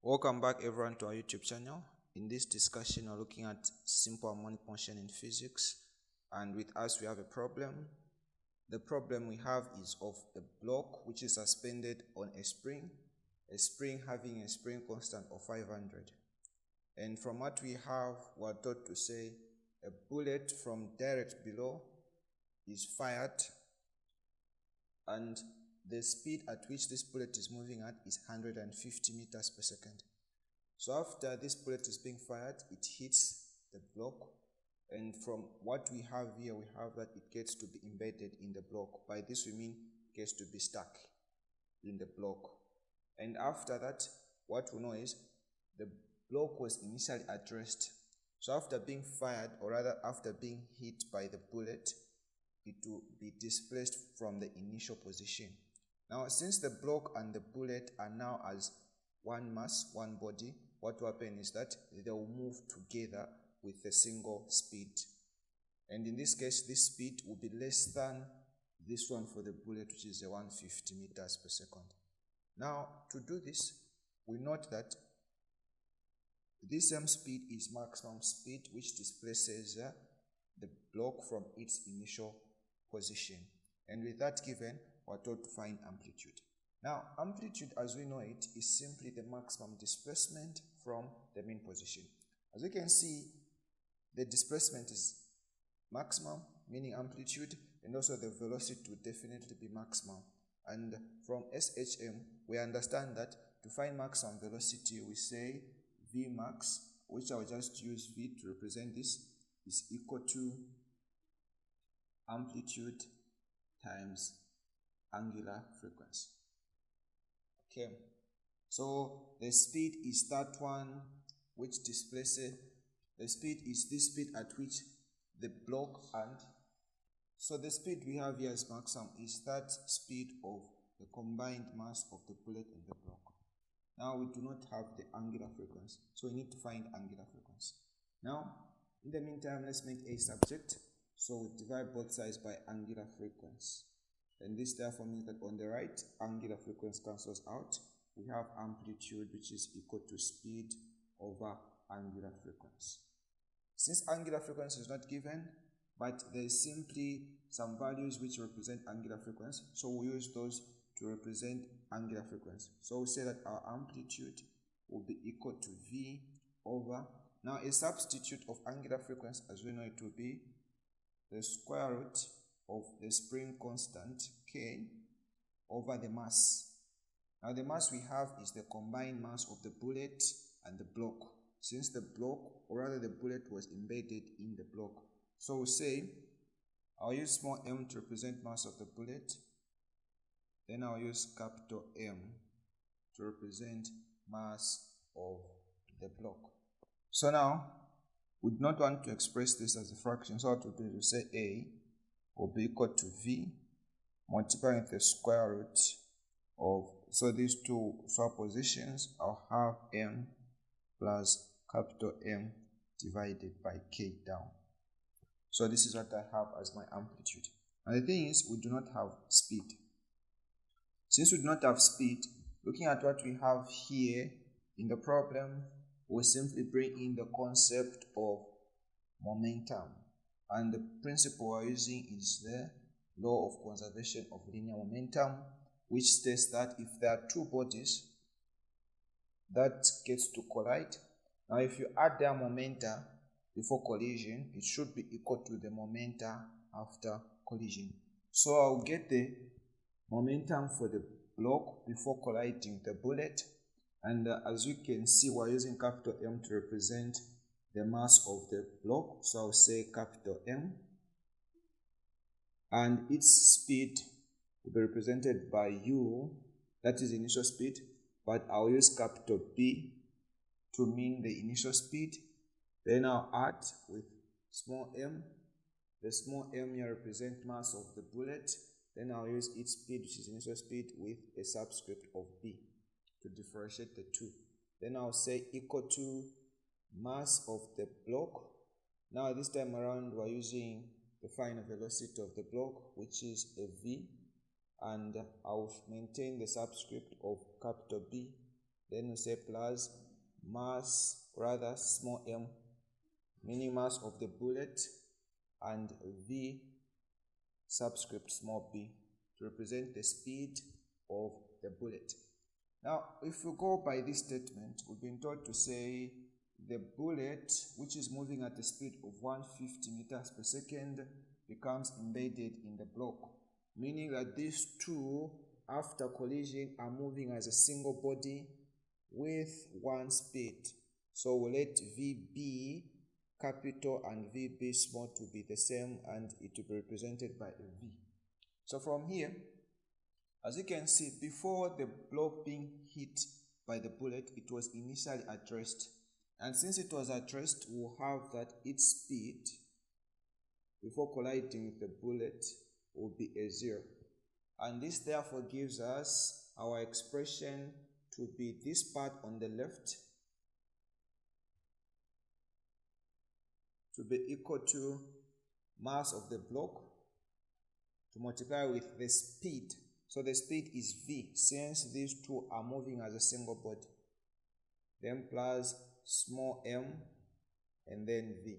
Welcome back everyone to our YouTube channel. In this discussion we're looking at simple harmonic motion in physics, and with us we have a problem. The problem we have is of a block which is suspended on a spring having a spring constant of 500. And from what we have, we're taught to say a bullet from direct below is fired, and the speed at which this bullet is moving at is 150 meters per second. So after this bullet is being fired, it hits the block, and from what we have here, we have that it gets to be embedded in the block. By this we mean it gets to be stuck in the block. And after that, what we know is the block was initially at rest. So after being fired, or rather after being hit by the bullet, it will be displaced from the initial position. Now, since the block and the bullet are now as one mass, one body, what will happen is that they will move together with a single speed. And in this case, this speed will be less than this one for the bullet, which is 150 meters per second. Now, to do this, we note that this same speed is maximum speed, which displaces the block from its initial position. And with that given, we're told to find amplitude. Now, amplitude, as we know it, is simply the maximum displacement from the mean position. As you can see, the displacement is maximum, meaning amplitude, and also the velocity would definitely be maximum. And from SHM, we understand that to find maximum velocity, we say V max, which I'll just use V to represent this, is equal to amplitude times angular frequency. Okay, so the speed is that one which displaces, the speed is this speed at which the block, and so the speed we have here as maximum is that speed of the combined mass of the bullet and the block. Now we do not have the angular frequency, so we need to find angular frequency. Now, in the meantime, let's make a subject. So we divide both sides by angular frequency. And this therefore means that on the right, angular frequency cancels out. We have amplitude, which is equal to speed over angular frequency. Since angular frequency is not given, but there is simply some values which represent angular frequency, so we use those to represent angular frequency. So we say that our amplitude will be equal to V over, now a substitute of angular frequency, as we know it will be the square root of the spring constant K over the mass. Now the mass we have is the combined mass of the bullet and the block, since the block, or rather the bullet, was embedded in the block. So we say, I'll use small m to represent mass of the bullet, then I'll use capital M to represent mass of the block. So now, we do not want to express this as a fraction, so what we'll do is we'll say A will be equal to V multiplying with the square root of, so these two superpositions, I'll have M plus capital M divided by K down. So this is what I have as my amplitude. And the thing is, we do not have speed. Since we do not have speed, looking at what we have here in the problem, we'll simply bring in the concept of momentum. And the principle we're using is the law of conservation of linear momentum, which states that if there are two bodies that gets to collide, now if you add their momenta before collision, it should be equal to the momenta after collision. So I'll get the momentum for the block before colliding with the bullet, and as you can see, we're using capital M to represent the mass of the block, so I'll say capital M, and its speed will be represented by U, that is initial speed, but I'll use capital B to mean the initial speed. Then I'll add with small m, the small m here represents mass of the bullet, then I'll use its speed, which is initial speed, with a subscript of B to differentiate the two. Then I'll say equal to mass of the block. Now this time around we're using the final velocity of the block, which is a V, and I'll maintain the subscript of capital B then we say plus mass, rather small m, meaning mass of the bullet, and v subscript small b to represent the speed of the bullet. Now, if we go by this statement, we've been told to say the bullet, which is moving at the speed of 150 meters per second, becomes embedded in the block, meaning that these two, after collision, are moving as a single body with one speed. So we'll let VB capital and VB small to be the same, and it will be represented by a V. So from here, as you can see, before the block being hit by the bullet, it was initially at rest. And since it was at rest, we'll have that its speed before colliding with the bullet will be a 0. And this therefore gives us our expression to be this part on the left to be equal to mass of the block to multiply with the speed. So the speed is V, since these two are moving as a single body. Then plus small m and then V.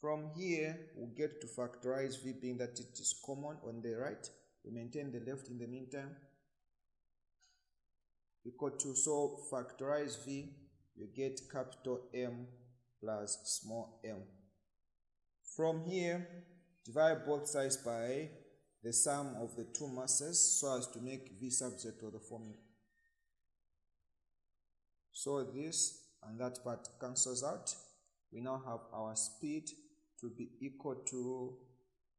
From here, we'll get to factorize V, being that it is common on the right. We maintain the left in the meantime. Equal to, so factorize V, you get capital M plus small m. From here, divide both sides by the sum of the two masses so as to make V subject of the formula. So this and that part cancels out. We now have our speed to be equal to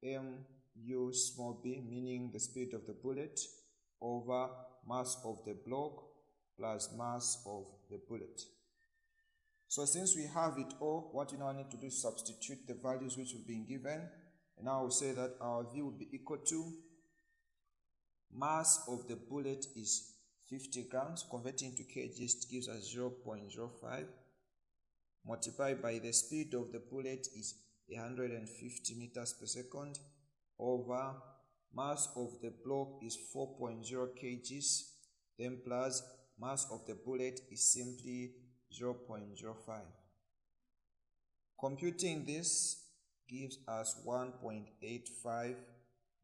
mu small b, meaning the speed of the bullet, over mass of the block plus mass of the bullet. So since we have it all, what we now need to do is substitute the values which have been given. And now we'll say that our V will be equal to mass of the bullet is 50 grams, converting to kgs gives us 0.05, multiplied by the speed of the bullet is 150 meters per second, over mass of the block is 4.0 kgs, then plus mass of the bullet is simply 0.05. Computing this gives us 1.85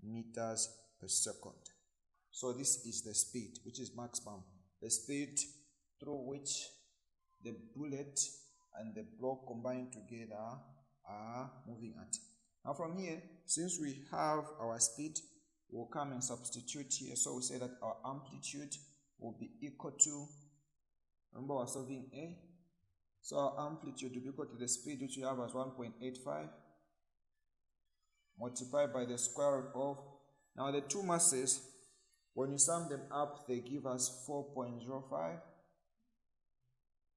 meters per second. So this is the speed, which is maximum, the speed through which the bullet and the block combined together are moving at. Now from here, since we have our speed, we'll come and substitute here. So we say that our amplitude will be equal to, remember we're solving A, so our amplitude will be equal to the speed which we have as 1.85 multiplied by the square root of, now the two masses, when you sum them up, they give us 4.05,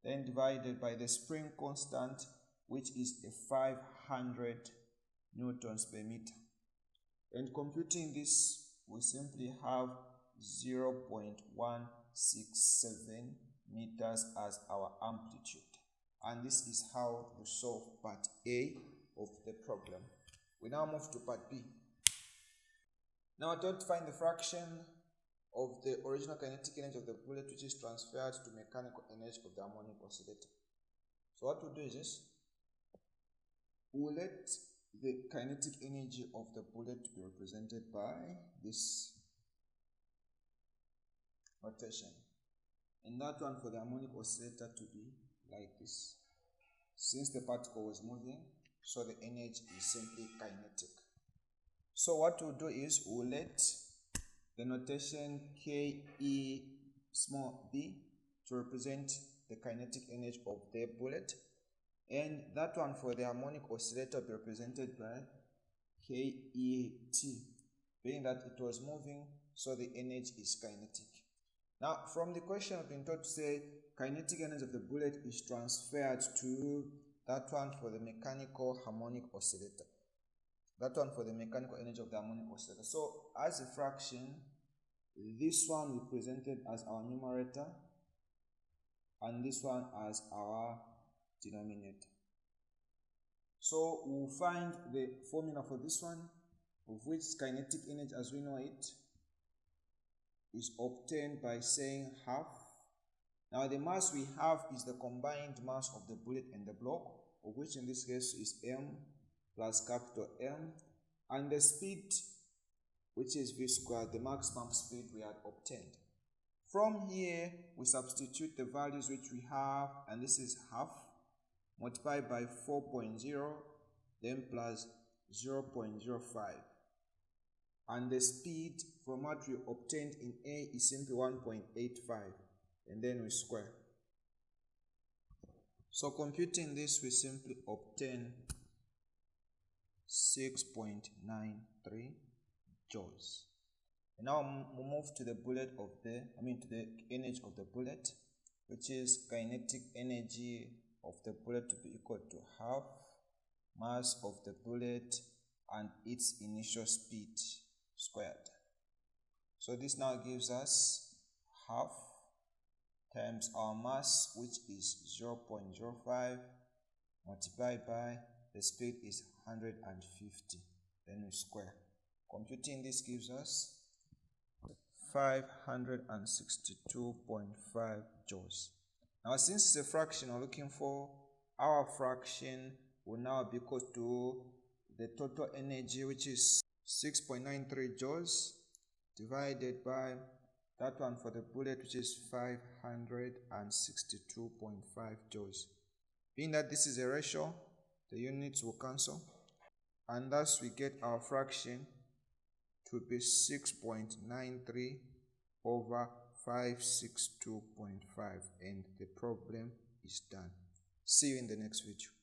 then divided by the spring constant, which is a 500 newtons per meter. And computing this, we simply have 0.167 meters as our amplitude. And this is how we solve part A of the problem. We now move to part B. Now we're told to find the fraction of the original kinetic energy of the bullet which is transferred to mechanical energy of the harmonic oscillator. So what we'll do is this. We'll let the kinetic energy of the bullet be represented by this notation. And that one for the harmonic oscillator to be like this. Since the particle was moving, so the energy is simply kinetic. So what we'll do is we'll let the notation Ke small b to represent the kinetic energy of the bullet, and that one for the harmonic oscillator be represented by Ket, being that it was moving, so the energy is kinetic. Now from the question I've been told to say kinetic energy of the bullet is transferred to that one for the mechanical harmonic oscillator. That one for the mechanical energy of the harmonic oscillator. So as a fraction, this one we presented as our numerator and this one as our denominator. So we'll find the formula for this one, of which kinetic energy as we know it is obtained by saying half Now the mass we have is the combined mass of the bullet and the block, of which in this case is m plus capital M, and the speed, which is v squared, the maximum speed we had obtained. From here, we substitute the values which we have, and this is half, multiplied by 4.0, then plus 0.05. And the speed from what we obtained in A is simply 1.85, and then we square. So computing this, we simply obtain 6.93 joules. And now we move to the bullet of the, to the energy of the bullet, which is kinetic energy of the bullet to be equal to half mass of the bullet and its initial speed squared. So this now gives us half times our mass, which is 0.05, multiplied by the speed is 150, then we square. Computing this gives us 562.5 joules. Now since it's a fraction we're looking for, our fraction will now be equal to the total energy, which is 6.93 joules, divided by that one for the bullet, which is 562.5 joules. Being that this is a ratio, the units will cancel, and thus we get our fraction to be 6.93 over 562.5, and the problem is done. See you in the next video.